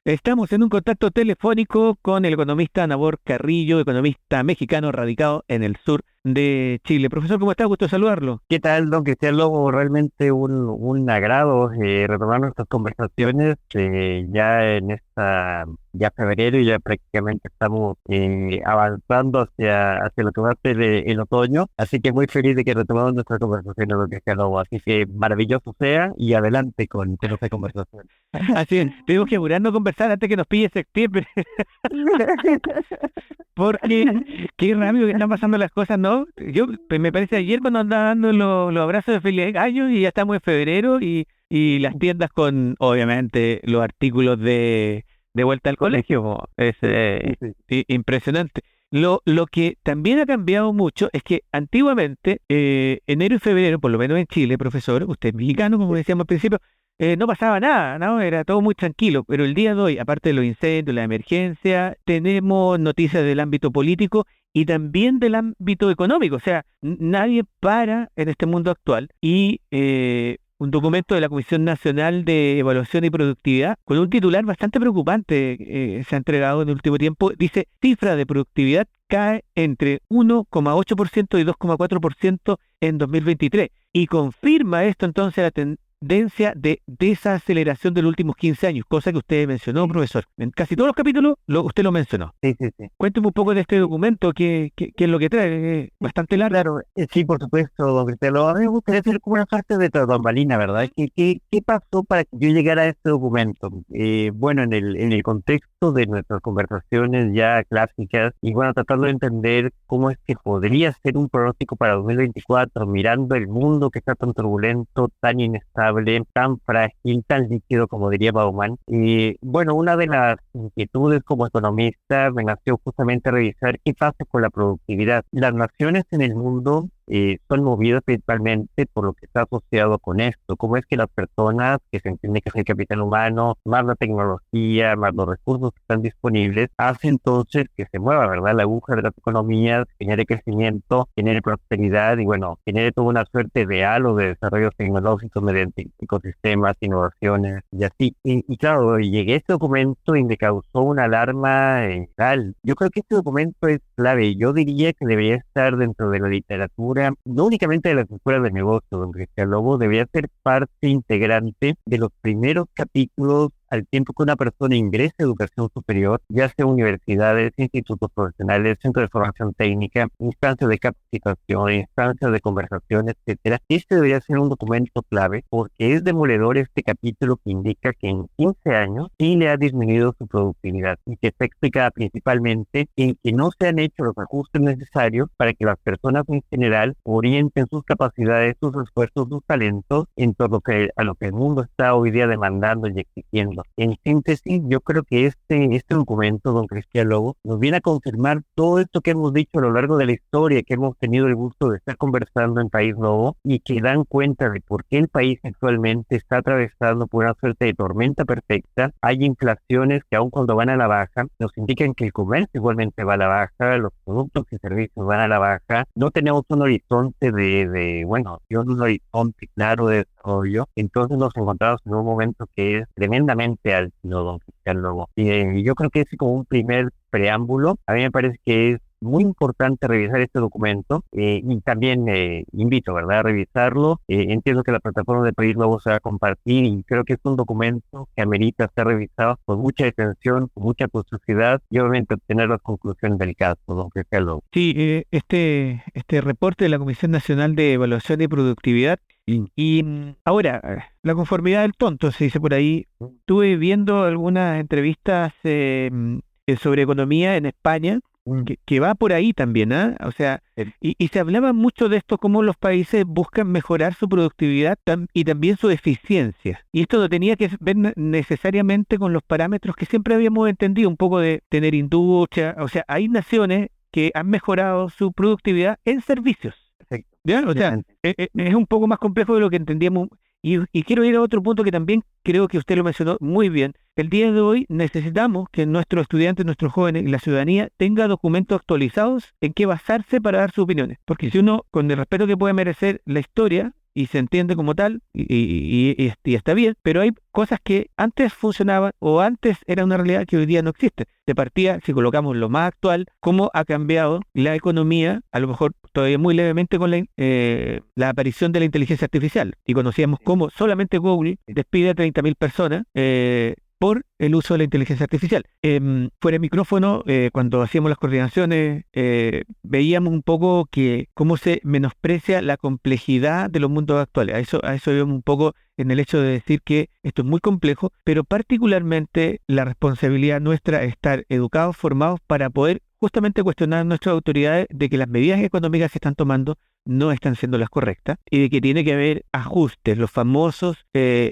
Estamos en un contacto telefónico con el economista Nabor Carrillo, economista mexicano radicado en el sur de Chile. Profesor, ¿cómo está? Gusto saludarlo. ¿Qué tal, don Cristian Lobo? Realmente un agrado retomar nuestras conversaciones ya en ya febrero y ya prácticamente estamos avanzando hacia lo que va a ser el otoño. Así que muy feliz de que retomamos nuestras conversaciones, don Cristian Lobo. Así que maravilloso sea y adelante con nuestra conversación. Así es, tenemos que apurarnos a conversar antes que nos pille septiembre, porque qué rápido que están pasando las cosas, ¿no? Me parece ayer cuando andaba dando los abrazos de feliz año y ya estamos en febrero y las tiendas con, obviamente, los artículos de vuelta al colegio, po. Es Sí, sí. impresionante. Lo que también ha cambiado mucho es que antiguamente, enero y febrero, por lo menos en Chile, profesor, usted es mexicano, como decíamos al principio, no pasaba nada, ¿no? Era todo muy tranquilo, pero el día de hoy, aparte de los incendios, la emergencia, tenemos noticias del ámbito político y también del ámbito económico. O sea, nadie para en este mundo actual y un documento de la Comisión Nacional de Evaluación y Productividad con un titular bastante preocupante se ha entregado en el último tiempo. Dice, cifra de productividad cae entre 1,8% y 2,4% en 2023 y confirma esto entonces la tendencia de desaceleración de los últimos 15 años, cosa que usted mencionó, profesor. En casi todos los capítulos usted lo mencionó. Sí, sí, sí. Cuénteme un poco de este documento, qué es lo que trae, bastante largo. Claro, sí, por supuesto, don Cristiano. A mí me gustaría hacer como una parte de tras bambalina, ¿verdad? ¿Qué pasó para que yo llegara a este documento? Bueno, en el contexto de nuestras conversaciones ya clásicas, y bueno, tratando de entender cómo es que podría ser un pronóstico para 2024, mirando el mundo que está tan turbulento, tan inestable, tan frágil, tan líquido, como diría Bauman. Y bueno, una de las inquietudes como economista me nació justamente revisar qué pasa con la productividad. Las naciones en el mundo son movidas principalmente por lo que está asociado con esto, cómo es que las personas, que se entiende que es el capital humano, más la tecnología, más los recursos que están disponibles, hace entonces que se mueva, ¿verdad? La aguja de las economías, genere crecimiento, genere prosperidad y bueno, genere toda una suerte de halo de desarrollos tecnológicos mediante ecosistemas, innovaciones y así. Y claro, llegué a este documento y me causó una alarma tal. Yo creo que este documento es clave. Yo diría que debería estar dentro de la literatura, no únicamente de las escuelas de negocio, don Cristian Lobo, debería ser parte integrante de los primeros capítulos al tiempo que una persona ingresa a educación superior, ya sea universidades, institutos profesionales, centros de formación técnica, instancias de capacitación, instancias de conversación, etcétera. Este debería ser un documento clave porque es demoledor este capítulo que indica que en 15 años Chile ha disminuido su productividad y que está explicada principalmente en que no se han hecho los ajustes necesarios para que las personas en general orienten sus capacidades, sus esfuerzos, sus talentos en todo a lo que el mundo está hoy día demandando y exigiendo. En síntesis, yo creo que este documento, don Cristian Lobo, nos viene a confirmar todo esto que hemos dicho a lo largo de la historia, que hemos tenido el gusto de estar conversando en País Lobo, y que dan cuenta de por qué el país actualmente está atravesando por una suerte de tormenta perfecta. Hay inflaciones que aun cuando van a la baja, nos indican que el comercio igualmente va a la baja, los productos y servicios van a la baja. No tenemos un horizonte un horizonte claro de desarrollo. Entonces nos encontramos en un momento que es tremendamente alto, don Cristian Lobo. Y yo creo que es como un primer preámbulo. A mí me parece que es muy importante revisar este documento y también invito, ¿verdad?, a revisarlo. Entiendo que la plataforma de País Nuevo se va a compartir y creo que es un documento que amerita ser revisado con mucha atención, con mucha curiosidad y obviamente obtener las conclusiones del caso, don Cristian Lobo. Sí, este reporte de la Comisión Nacional de Evaluación y Productividad. Y ahora, la conformidad del tonto, se dice por ahí. Estuve viendo algunas entrevistas sobre economía en España, que va por ahí también, ¿ah? O sea, y se hablaba mucho de esto, cómo los países buscan mejorar su productividad y también su eficiencia. Y esto no tenía que ver necesariamente con los parámetros que siempre habíamos entendido, un poco de tener industria. O sea, hay naciones que han mejorado su productividad en servicios. Perfecto. ¿Ya? O sea, es un poco más complejo de lo que entendíamos. Y quiero ir a otro punto que también creo que usted lo mencionó muy bien. El día de hoy necesitamos que nuestros estudiantes, nuestros jóvenes y la ciudadanía tenga documentos actualizados en qué basarse para dar sus opiniones. Porque si uno, con el respeto que puede merecer la historia y se entiende como tal y está bien, pero hay cosas que antes funcionaban o antes era una realidad que hoy día no existe. De partida, si colocamos lo más actual, cómo ha cambiado la economía, a lo mejor todavía muy levemente con la aparición de la inteligencia artificial. Y conocíamos cómo solamente Google despide a 30.000 personas por el uso de la inteligencia artificial. Fuera de micrófono, cuando hacíamos las coordinaciones, veíamos un poco que cómo se menosprecia la complejidad de los mundos actuales. A eso íbamos un poco en el hecho de decir que esto es muy complejo, pero particularmente la responsabilidad nuestra es estar educados, formados para poder justamente cuestionar a nuestras autoridades de que las medidas económicas que se están tomando no están siendo las correctas y de que tiene que haber ajustes, los famosos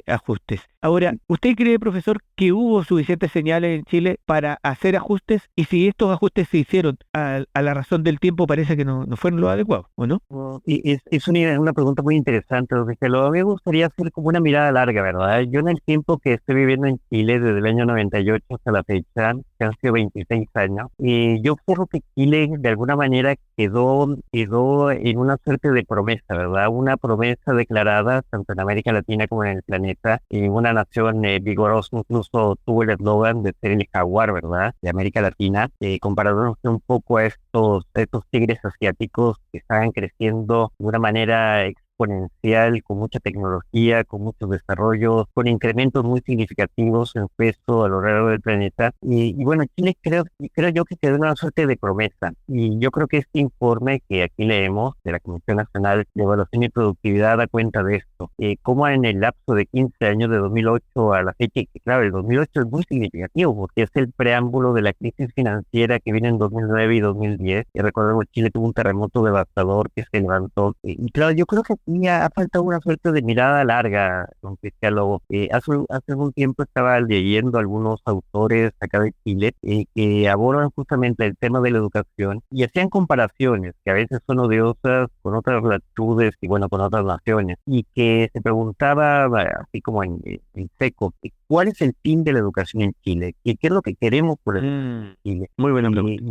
ajustes. Ahora, ¿usted cree, profesor, que hubo suficientes señales en Chile para hacer ajustes? Y si estos ajustes se hicieron a la razón del tiempo, parece que no fueron los adecuados, ¿o no? Y es una pregunta muy interesante, don Giselo. A mí me gustaría hacer como una mirada larga, ¿verdad? Yo en el tiempo que estoy viviendo en Chile, desde el año 98 hasta la fecha, que han sido 26 años, y yo creo que Chile de alguna manera quedó en una suerte de promesa, ¿verdad? Una promesa declarada tanto en América Latina como en el planeta, y una nación vigorosa, incluso tuvo el eslogan de ser el jaguar, ¿verdad? De América Latina, comparándonos un poco a estos tigres asiáticos que están creciendo de una manera exponencial, con mucha tecnología, con muchos desarrollos, con incrementos muy significativos en peso a lo largo del planeta. Y bueno, Chile creo yo que quedó en una suerte de promesa. Y yo creo que este informe que aquí leemos de la Comisión Nacional de Evaluación y Productividad da cuenta de esto. Cómo en el lapso de 15 años, de 2008 a la fecha, que claro, el 2008 es muy significativo porque es el preámbulo de la crisis financiera que viene en 2009 y 2010. Y recordemos, Chile tuvo un terremoto devastador que se levantó. Y claro, yo creo que y ha faltado una suerte de mirada larga, don Cristiano. Hace un tiempo estaba leyendo algunos autores acá de Chile que abordan justamente el tema de la educación y hacían comparaciones que a veces son odiosas con otras latitudes y bueno, con otras naciones, y que se preguntaba, así como en seco, ¿cuál es el fin de la educación en Chile? ¿Qué es lo que queremos por el Chile? Muy buena pregunta.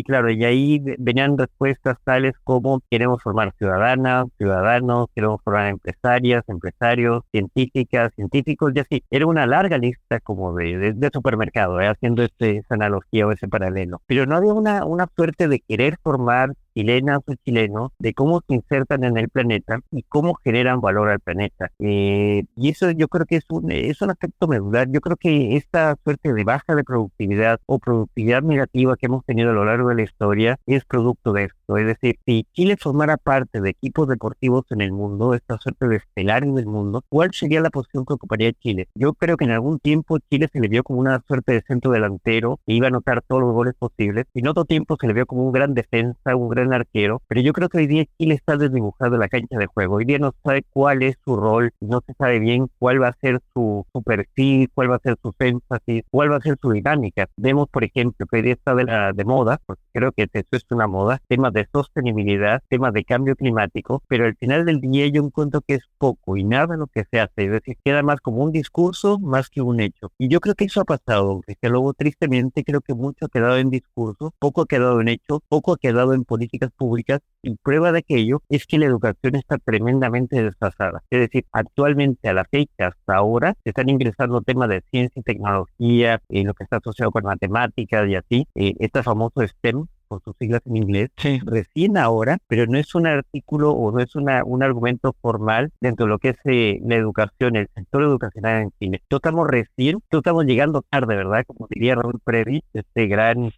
Claro, y ahí venían respuestas tales como queremos formar ciudadanos, queremos formar empresarias, empresarios, científicas, científicos, y así. Era una larga lista como de supermercado, haciendo esa analogía o ese paralelo. Pero no había una suerte de querer formar chilenas o chilenos, de cómo se insertan en el planeta y cómo generan valor al planeta. Y eso yo creo que es un aspecto medular. Yo creo que esta suerte de baja de productividad o productividad negativa que hemos tenido a lo largo de la historia es producto de esto. Es decir, si Chile formara parte de equipos deportivos en el mundo, esta suerte de estelares del mundo, ¿cuál sería la posición que ocuparía Chile? Yo creo que en algún tiempo Chile se le vio como una suerte de centro delantero que iba a anotar todos los goles posibles, y en otro tiempo se le vio como un gran defensa, un gran arquero, pero yo creo que hoy día Chile está desdibujado en la cancha de juego. Hoy día no sabe cuál es su rol, no se sabe bien cuál va a ser su perfil, cuál va a ser su énfasis, cuál va a ser su dinámica. Vemos, por ejemplo, que hoy día está de moda, porque creo que eso es una moda, temas de sostenibilidad, temas de cambio climático, pero al final del día yo encuentro que es poco y nada lo que se hace, es decir, queda más como un discurso más que un hecho. Y yo creo que eso ha pasado, que luego tristemente creo que mucho ha quedado en discurso, poco ha quedado en hecho, poco ha quedado en políticas públicas, y prueba de aquello es que la educación está tremendamente desfasada. Es decir, actualmente a la fecha, hasta ahora, se están ingresando temas de ciencia y tecnología, lo que está asociado con matemáticas y así, este famoso STEM, por sus siglas en inglés, Sí. recién ahora, pero no es un artículo o no es un argumento formal dentro de lo que es la educación, el sector educacional en Chile. Estamos llegando tarde, ¿verdad? Como diría Raúl Previ, este gran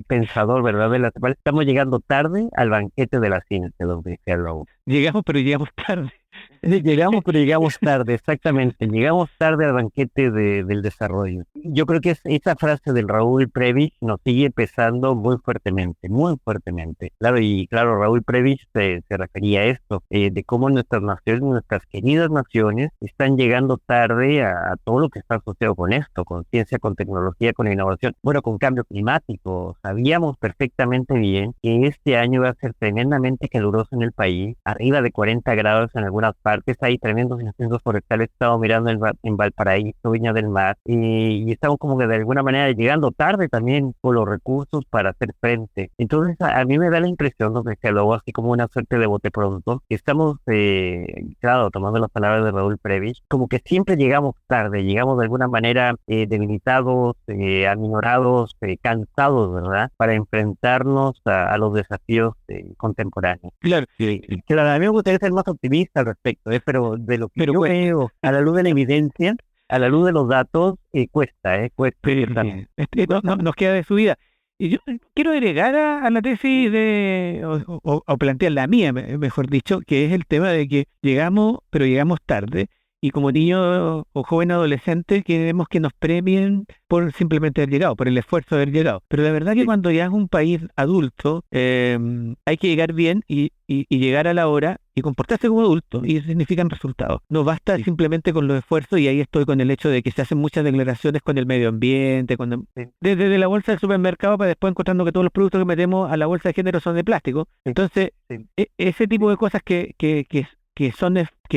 pensador, ¿verdad? Estamos llegando tarde al banquete de la ciencia, don Raúl. Llegamos, pero llegamos tarde. Llegamos, pero llegamos tarde, exactamente. Llegamos tarde al banquete del desarrollo. Yo creo que esa frase del Raúl Prebisch nos sigue pesando muy fuertemente, muy fuertemente. Claro, Raúl Prebisch se refería a esto, de cómo nuestras naciones, nuestras queridas naciones, están llegando tarde a todo lo que está asociado con esto, con ciencia, con tecnología, con innovación, bueno, con cambio climático. Sabíamos perfectamente bien que este año va a ser tremendamente caluroso en el país, arriba de 40 grados en algunas todas partes, hay tremendos incendios forestales, estamos mirando en Valparaíso, Viña del Mar, y estamos como que de alguna manera llegando tarde también con los recursos para hacer frente. Entonces a mí me da la impresión, ¿no? Que luego así como una suerte de bote pronto, que estamos, claro, tomando las palabras de Raúl Prebisch, como que siempre llegamos tarde, llegamos de alguna manera debilitados, aminorados, cansados, ¿verdad? Para enfrentarnos a los desafíos contemporáneos. Claro, Claro, a mí me gustaría ser más optimista al respecto, pero de lo que pero yo pues, veo, a la luz de la evidencia, a la luz de los datos, cuesta ciertamente. nos queda de su vida. Y yo quiero agregar a la tesis o plantear la mía, mejor dicho, que es el tema de que llegamos, pero llegamos tarde, y como niño o joven adolescente queremos que nos premien por simplemente haber llegado, por el esfuerzo de haber llegado. Pero la verdad que cuando ya es un país adulto, hay que llegar bien y llegar a la hora y comportarse como adulto, y eso significan resultados. No basta simplemente con los esfuerzos, y ahí estoy con el hecho de que se hacen muchas declaraciones con el medio ambiente, desde la bolsa del supermercado para después encontrando que todos los productos que metemos a la bolsa de género son de plástico. Entonces, ese tipo de cosas que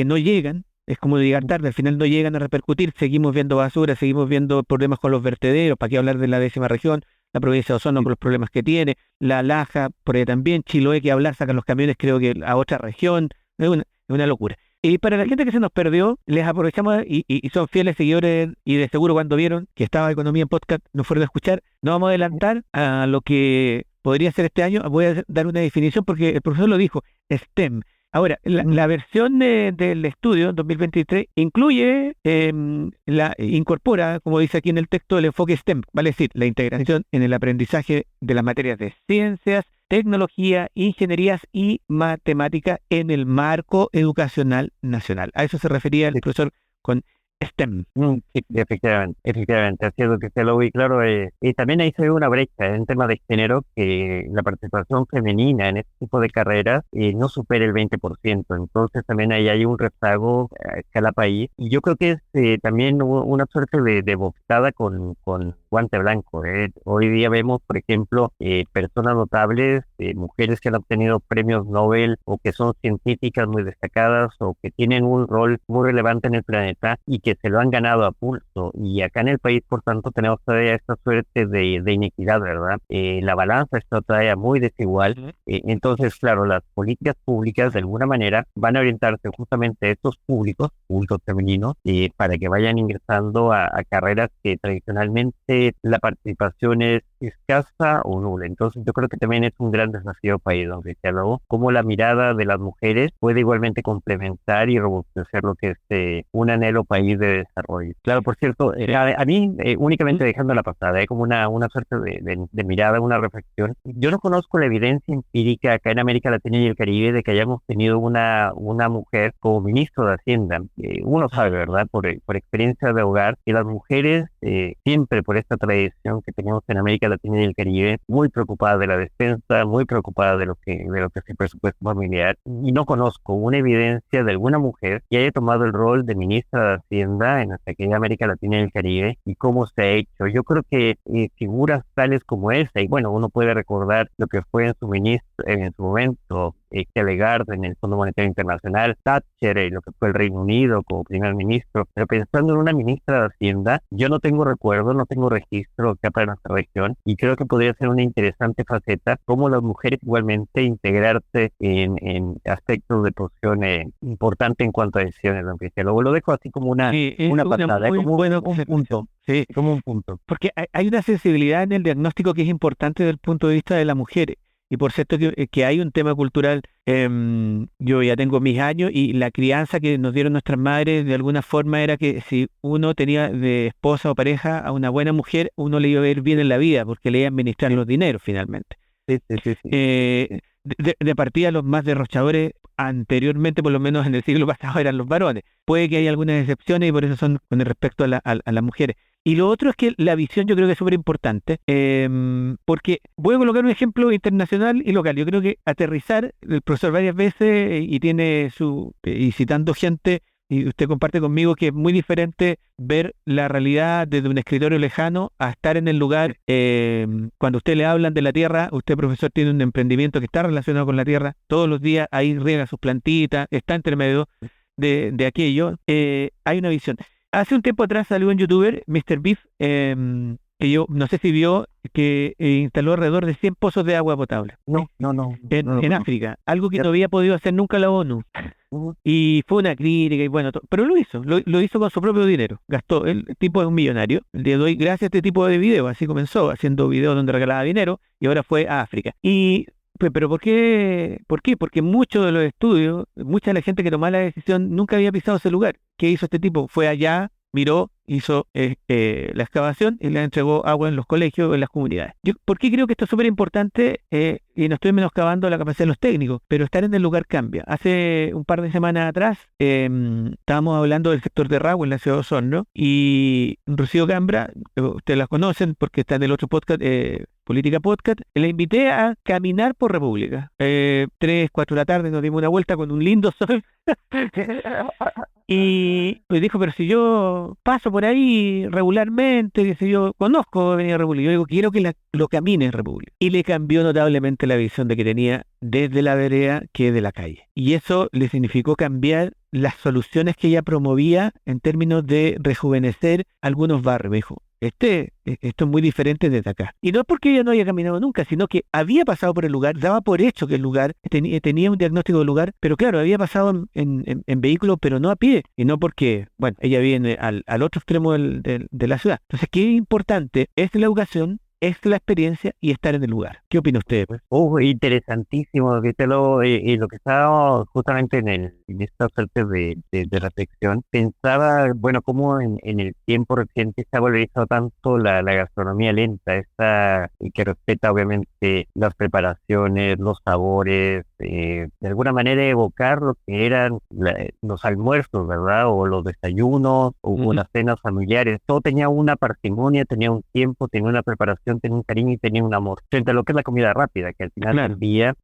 no llegan, es como llegar tarde, al final no llegan a repercutir, seguimos viendo basura, seguimos viendo problemas con los vertederos, para qué hablar de la 10ª región, la provincia de Osorno con los problemas que tiene, la Laja, por ahí también, Chiloé, que hablar, sacan los camiones creo que a otra región, es una locura. Y para la gente que se nos perdió, les aprovechamos y son fieles seguidores, y de seguro cuando vieron que estaba Economía en Podcast, nos fueron a escuchar, nos vamos a adelantar a lo que podría ser este año. Voy a dar una definición porque el profesor lo dijo, STEM. Ahora, la versión del estudio 2023 incorpora, como dice aquí en el texto, el enfoque STEM, vale decir, la integración en el aprendizaje de las materias de ciencias, tecnología, ingenierías y matemática en el marco educacional nacional. A eso se refería el profesor con STEM. Sí, efectivamente, así es lo que se lo vi, claro, y también ahí se ve una brecha en tema de género, que la participación femenina en este tipo de carreras no supera el 20%, entonces también ahí hay un rezago a escala país, y yo creo que es también una suerte de bofetada con guante blanco. Hoy día vemos, por ejemplo, personas notables, mujeres que han obtenido premios Nobel o que son científicas muy destacadas o que tienen un rol muy relevante en el planeta y que se lo han ganado a pulso. Y acá en el país, por tanto, tenemos todavía esta suerte de inequidad, ¿verdad? La balanza está todavía muy desigual. Entonces, claro, las políticas públicas de alguna manera van a orientarse justamente a estos públicos femeninos, para que vayan ingresando a carreras que tradicionalmente la participación es escasa o nula. Entonces yo creo que también es un gran desafío país, don Cristiano, cómo la mirada de las mujeres puede igualmente complementar y robustecer lo que es un anhelo país de desarrollo. Claro, por cierto, a mí, únicamente dejando la pasada, como una suerte de mirada, una reflexión. Yo no conozco la evidencia empírica acá en América Latina y el Caribe de que hayamos tenido una mujer como ministro de Hacienda. Uno sabe, ¿verdad? Por experiencia de hogar, que las mujeres siempre por esta tradición que tenemos en América Latina y el Caribe, muy preocupadas de la defensa, muy preocupadas de lo que es el presupuesto familiar, y no conozco una evidencia de alguna mujer que haya tomado el rol de ministra de Hacienda en nuestra querida América Latina y el Caribe y cómo se ha hecho. Yo creo que figuras tales como esa, y bueno, uno puede recordar lo que fue en su momento, Lagarde en el Fondo Monetario Internacional, Thatcher, lo que fue el Reino Unido como primer ministro, pero pensando en una ministra de Hacienda, yo no tengo recuerdo, no tengo registro acá para nuestra región, y creo que podría ser una interesante faceta cómo las mujeres igualmente integrarse en aspectos de posición importante en cuanto a decisiones, don Cristiano. Lo dejo así como una pasada, como un punto. Sí, como un punto. Porque hay una sensibilidad en el diagnóstico que es importante desde el punto de vista de la mujer. Y por cierto que hay un tema cultural, yo ya tengo mis años y la crianza que nos dieron nuestras madres de alguna forma era que si uno tenía de esposa o pareja a una buena mujer, uno le iba a ir bien en la vida porque le iba a administrar los dineros finalmente. Sí. De partida los más derrochadores anteriormente, por lo menos en el siglo pasado, eran los varones. Puede que haya algunas excepciones y por eso son con respecto a las mujeres. Y lo otro es que la visión yo creo que es súper importante, porque voy a colocar un ejemplo internacional y local. Yo creo que aterrizar, el profesor varias veces y citando gente, y usted comparte conmigo que es muy diferente ver la realidad desde un escritorio lejano a estar en el lugar. Cuando usted le hablan de la tierra, usted, profesor, tiene un emprendimiento que está relacionado con la tierra. Todos los días ahí riega sus plantitas, está entre medio. de aquello, hay una visión. Hace un tiempo atrás salió un youtuber, Mr. Beef, que yo no sé si vio, que instaló alrededor de 100 pozos de agua potable en No. África, algo que Ya. no había podido hacer nunca la ONU. Ujú. Y fue una crítica y bueno, pero lo hizo con su propio dinero, gastó, el tipo es un millonario, le doy gracias a este tipo de videos, así comenzó, haciendo videos donde regalaba dinero y ahora fue a África. Y, pero ¿por qué? ¿Por qué? Porque muchos de los estudios, mucha de la gente que tomaba la decisión nunca había pisado ese lugar. ¿Qué hizo este tipo? Fue allá, miró, hizo la excavación y le entregó agua en los colegios, en las comunidades. ¿Por qué creo que esto es súper importante? Y no estoy menoscabando la capacidad de los técnicos, pero estar en el lugar cambia. Hace un par de semanas atrás estábamos hablando del sector de Rahue en la ciudad de Osorno y Rocío Cambra, ustedes la conocen porque está en el otro podcast, Política Podcast, le invité a caminar por República. 3, 4 de la tarde nos dimos una vuelta con un lindo sol. Y pues dijo, pero si yo paso por ahí regularmente, que si yo conozco Avenida República, yo digo, quiero que lo camine en República. Y le cambió notablemente la visión de que tenía desde la vereda que de la calle. Y eso le significó cambiar las soluciones que ella promovía en términos de rejuvenecer algunos barrios. Me dijo, esto es muy diferente desde acá. Y no es porque ella no haya caminado nunca, sino que había pasado por el lugar, daba por hecho que el lugar tenía un diagnóstico del lugar, pero claro, había pasado en vehículo, pero no a pie. Y no porque, bueno, ella viene al otro extremo de la ciudad. Entonces, qué importante es la educación, es la experiencia y estar en el lugar. ¿Qué opina usted, pues? Interesantísimo, lo que estaba justamente en esta suerte de reflexión, pensaba, bueno, cómo en el tiempo reciente se ha valorizado tanto la gastronomía lenta, esta que respeta obviamente las preparaciones, los sabores, de alguna manera evocar lo que eran los almuerzos, ¿verdad? O los desayunos, o las cenas familiares. Todo tenía una parsimonia, tenía un tiempo, tenía una preparación, tenía un cariño y tenía un amor. Frente a lo que es la comida rápida, que al final del día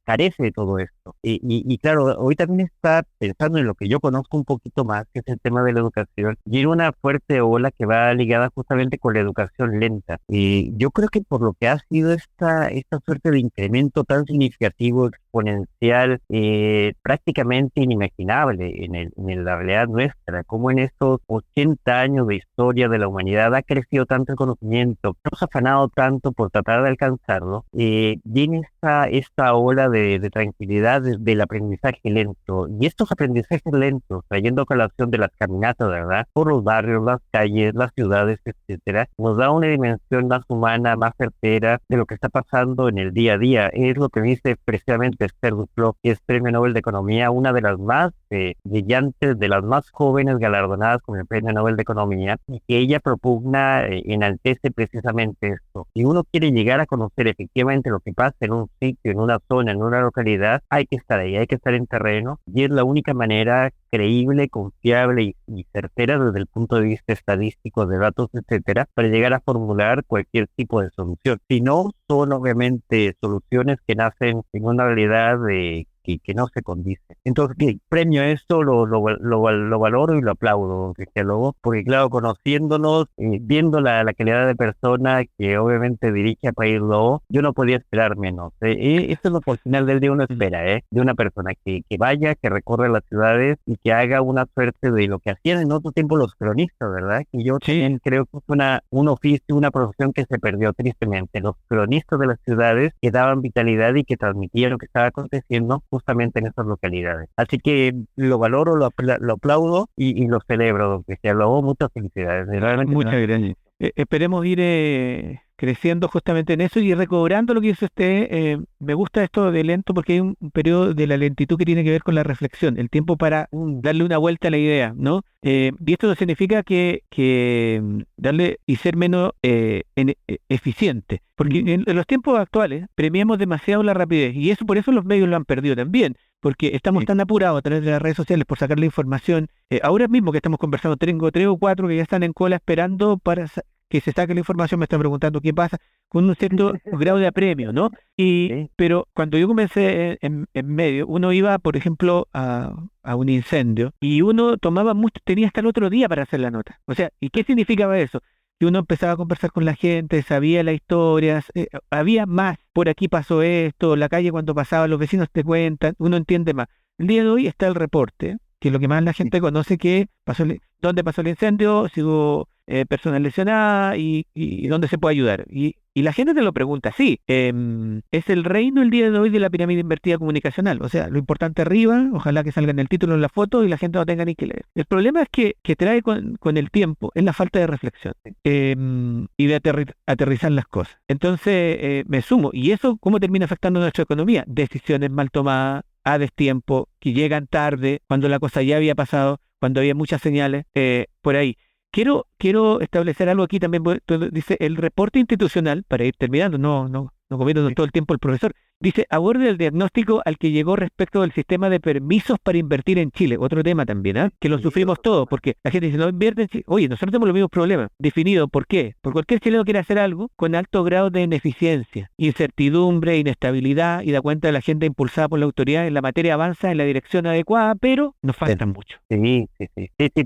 carece de todo esto. Y claro, hoy también está pensando en lo que yo conozco un poquito más, que es el tema de la educación, y en una fuerte ola que va ligada justamente con la educación lenta. Y yo creo que por lo que ha sido esta suerte de incremento tan significativo, exponencial, prácticamente inimaginable en la realidad nuestra, como en estos 80 años de historia de la humanidad ha crecido tanto el conocimiento, hemos afanado tanto por tratar de alcanzarlo, viene esta ola de tranquilidad del aprendizaje lento. Y estos aprendizajes lentos, trayendo a colación de las caminatas, ¿verdad? Por los barrios, las calles, las ciudades, etcétera, nos da una dimensión más humana, más certera de lo que está pasando en el día a día. Es lo que dice precisamente Esther Duflo, que es Premio Nobel de Economía, una de las más brillantes, de las más jóvenes galardonadas con el Premio Nobel de Economía, y que ella propugna, enaltece precisamente esto. Si uno quiere llegar a conocer efectivamente lo que pasa en un sitio, en una zona, en una localidad, hay que estar ahí, hay que estar en terreno, y es la única manera creíble, confiable y certera desde el punto de vista estadístico, de datos, etcétera, para llegar a formular cualquier tipo de solución. Si no, son obviamente soluciones que nacen en una realidad que no se condice. Entonces, premio esto, lo valoro y lo aplaudo, Cristian Lobo, porque claro, conociéndonos, viendo la calidad de persona que obviamente dirige a País Lobo, yo no podía esperar menos. Esto es lo que al final del día uno espera, de una persona que vaya, que recorra las ciudades y que haga una suerte de lo que hacían en otro tiempo los cronistas, ¿verdad? Y yo también creo que es un oficio, una profesión que se perdió tristemente. Los cronistas de las ciudades que daban vitalidad y que transmitían lo que estaba aconteciendo justamente en esas localidades. Así que lo valoro, lo aplaudo y lo celebro, don Cristian Lobo. Muchas felicidades. Realmente muchas gracias. Esperemos ir creciendo justamente en eso y recobrando lo que dice usted. Me gusta esto de lento porque hay un periodo de la lentitud que tiene que ver con la reflexión, el tiempo para darle una vuelta a la idea, ¿no? Y esto no significa que darle y ser menos eficiente, porque en los tiempos actuales premiamos demasiado la rapidez y eso por eso los medios lo han perdido también, porque estamos tan apurados a través de las redes sociales por sacar la información. Ahora mismo que estamos conversando, tengo 3 o 4 que ya están en cola esperando para que se saque la información, me están preguntando qué pasa, con un cierto grado de apremio, ¿no? Pero cuando yo comencé en medio, uno iba, por ejemplo, a un incendio y uno tomaba mucho, tenía hasta el otro día para hacer la nota. O sea, ¿y qué significaba eso? Que uno empezaba a conversar con la gente, sabía las historias, había más, por aquí pasó esto, la calle cuando pasaba, los vecinos te cuentan, uno entiende más. El día de hoy está el reporte, que es lo que más la gente conoce, que pasó dónde pasó el incendio, si hubo personas lesionadas y dónde se puede ayudar. Y la gente te lo pregunta, sí, es el reino el día de hoy de la pirámide invertida comunicacional. O sea, lo importante arriba, ojalá que salga en el título, en la foto, y la gente no tenga ni que leer. El problema es que trae con el tiempo, es la falta de reflexión y de aterrizar las cosas. Entonces, me sumo. ¿Y eso cómo termina afectando nuestra economía? Decisiones mal tomadas, a destiempo, que llegan tarde, cuando la cosa ya había pasado, cuando había muchas señales, por ahí. Quiero establecer algo aquí también, dice el reporte institucional, para ir terminando, no comiendo todo el tiempo el profesor, dice, aborda el diagnóstico al que llegó respecto del sistema de permisos para invertir en Chile, otro tema también, que lo sufrimos todos, porque la gente dice, no invierte en Chile, oye, nosotros tenemos los mismos problemas, definido, ¿por qué? Porque cualquier chileno quiere hacer algo con alto grado de ineficiencia, incertidumbre, inestabilidad, y da cuenta de la agenda impulsada por la autoridad en la materia avanza en la dirección adecuada, pero nos falta mucho. Sí,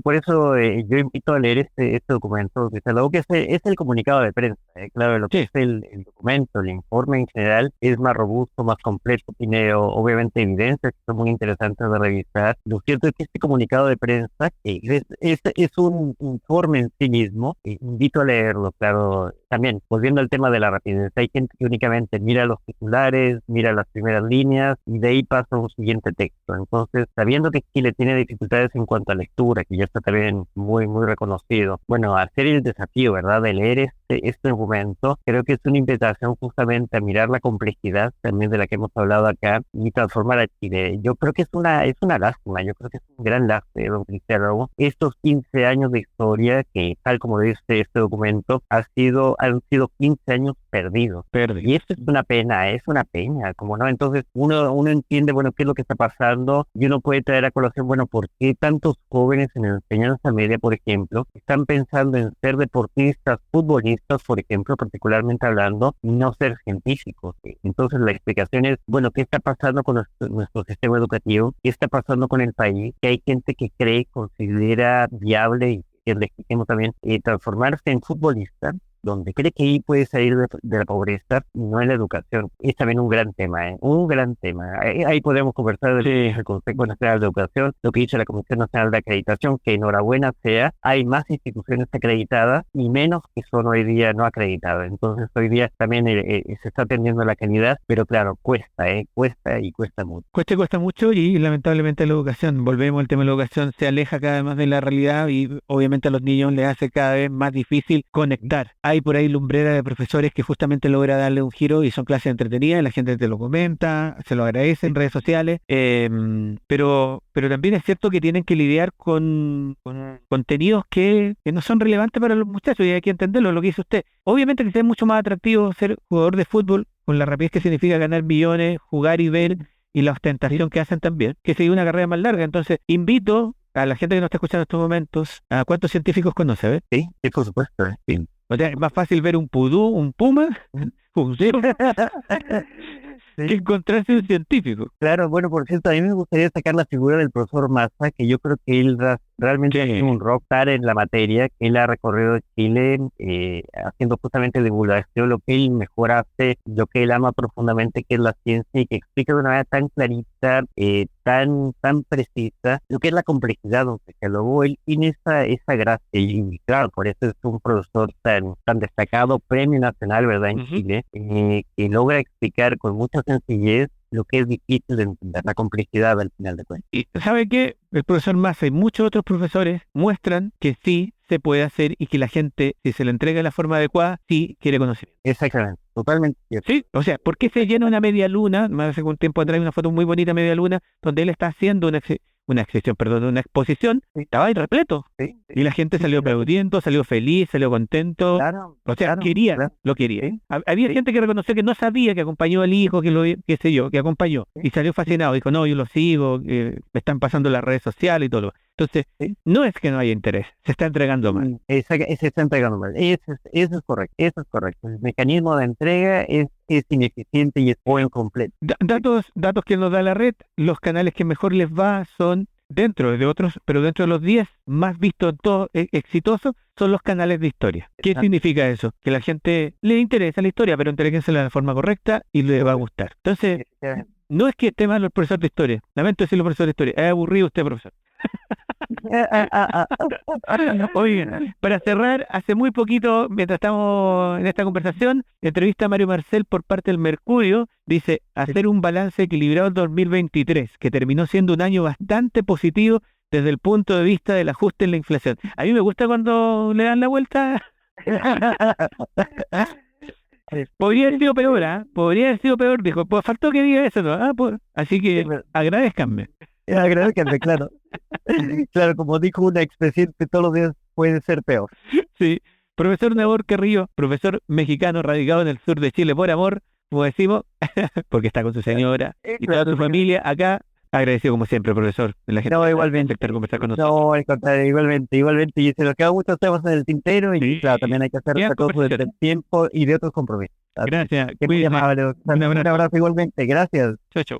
por eso yo invito a leer este documento, desde luego que es el comunicado de prensa, claro, lo que es el documento, el informe en general es más robusto, más completo, tiene obviamente evidencias que son muy interesantes de revisar. Lo cierto es que este comunicado de prensa es un informe en sí mismo, invito a leerlo, claro. También, volviendo al tema de la rapidez, hay gente que únicamente mira los titulares, mira las primeras líneas y de ahí pasa a un siguiente texto. Entonces, sabiendo que Chile tiene dificultades en cuanto a lectura, que ya está también muy, muy reconocido, bueno, hacer el desafío, ¿verdad?, de leer este documento, creo que es una invitación justamente a mirar la complejidad también de la que hemos hablado acá y transformar a Chile. Yo creo que es una lástima, yo creo que es un gran lastre, don Cristiano, estos 15 años de historia que, tal como dice este documento, han sido 15 años perdidos. Y esto es una pena, como no. Entonces uno entiende, bueno, qué es lo que está pasando y uno puede traer a colación, bueno, por qué tantos jóvenes en enseñanza media, por ejemplo, están pensando en ser deportistas, futbolistas, por ejemplo, particularmente hablando, y no ser científicos. Entonces la explicación es, bueno, ¿qué está pasando con nuestro sistema educativo? ¿Qué está pasando con el país? Que hay gente que cree, considera viable y que es legítimo también transformarse en futbolista, donde cree que ahí puede salir de la pobreza, no en la educación. Es también un gran tema, un gran tema. Ahí podemos conversar del Consejo Nacional de Educación, lo que dice la Comisión Nacional de Acreditación, que enhorabuena sea, hay más instituciones acreditadas y menos que son hoy día no acreditadas. Entonces hoy día también se está atendiendo la calidad, pero claro, cuesta y cuesta mucho. Cuesta mucho y lamentablemente la educación, volvemos al tema de la educación, se aleja cada vez más de la realidad y obviamente a los niños les hace cada vez más difícil conectar. Hay por ahí lumbrera de profesores que justamente logra darle un giro y son clases entretenidas, la gente te lo comenta, se lo agradece en redes sociales, pero también es cierto que tienen que lidiar con contenidos que no son relevantes para los muchachos y hay que entenderlo, lo que dice usted. Obviamente que es mucho más atractivo ser jugador de fútbol con la rapidez que significa ganar millones, jugar y ver y la ostentación que hacen también, que seguir una carrera más larga. Entonces, invito a la gente que nos está escuchando en estos momentos a cuántos científicos conoce, ¿ves? Sí, por supuesto. Sí. O sea, es más fácil ver un pudú, un puma, un ciervo, que encontrarse un científico. Claro, bueno, por cierto, a mí me gustaría destacar la figura del profesor Massa, que yo creo que él realmente es un rockstar en la materia, que él ha recorrido Chile haciendo justamente divulgación, lo que él mejor hace, lo que él ama profundamente, que es la ciencia, y que explica de una manera tan clarita, tan precisa, lo que es la complejidad, que luego él tiene esa gracia, y claro, por eso es un profesor tan destacado, premio nacional, ¿verdad?, en Chile, que logra explicar con mucha sencillez lo que es difícil de entender, la complejidad al final de cuentas. Y ¿sabe qué? El profesor Massa y muchos otros profesores muestran que sí se puede hacer y que la gente, si se le entrega de la forma adecuada, sí quiere conocimiento. Exactamente, totalmente cierto. Sí, o sea, ¿por qué se llena una media luna? Hace un tiempo atrás una foto muy bonita media luna donde él está haciendo una exposición, estaba ahí repleto. Sí, y la gente salió aplaudiendo, salió feliz, salió contento. Claro, o sea, lo quería. Sí. Había gente que reconoció que no sabía, que acompañó al hijo, qué sé yo, que acompañó. Y salió fascinado, dijo, no, yo lo sigo, me están pasando las redes sociales y todo. Entonces, no es que no haya interés, se está entregando mal. Se está entregando mal. Eso es correcto. El mecanismo de entrega es ineficiente y es incompleto. Datos que nos da la red, los canales que mejor les va son dentro de otros, pero dentro de los 10 más vistos, todos exitosos, son los canales de historia. ¿Qué significa eso? Que la gente le interesa la historia, pero entréguensela de la forma correcta y le va a gustar. Entonces, no es que esté mal el profesor de historia, lamento decirlo, profesor de historia, es aburrido usted, profesor. Oigan, para cerrar, hace muy poquito, mientras estamos en esta conversación, entrevista a Mario Marcel por parte del Mercurio, dice, hacer un balance equilibrado en 2023, que terminó siendo un año bastante positivo desde el punto de vista del ajuste en la inflación. A mí me gusta cuando le dan la vuelta. Podría haber sido peor, ¿ah? Podría haber sido peor, dijo. Pues faltó que diga eso, ¿no? Pues, así que agradezcanme. Agradezcanme, claro. Claro, como dijo una expresidente, todos los días puede ser peor. Sí. Profesor Nabor Carrillo, profesor mexicano radicado en el sur de Chile por amor, como decimos, porque está con su señora y toda su familia acá. Agradecido como siempre, profesor, de la gente. No, igualmente. Aceptar conversar con nosotros. No, al contrario, igualmente. Y se nos quedan muchos temas en el tintero y Sí. claro, también hay que hacer Bien, otra cosa del conversación. tiempo y de otros compromisos. Gracias. Qué muy Cuídese. amable. Un Un abrazo. abrazo igualmente. Gracias. Chau, chau.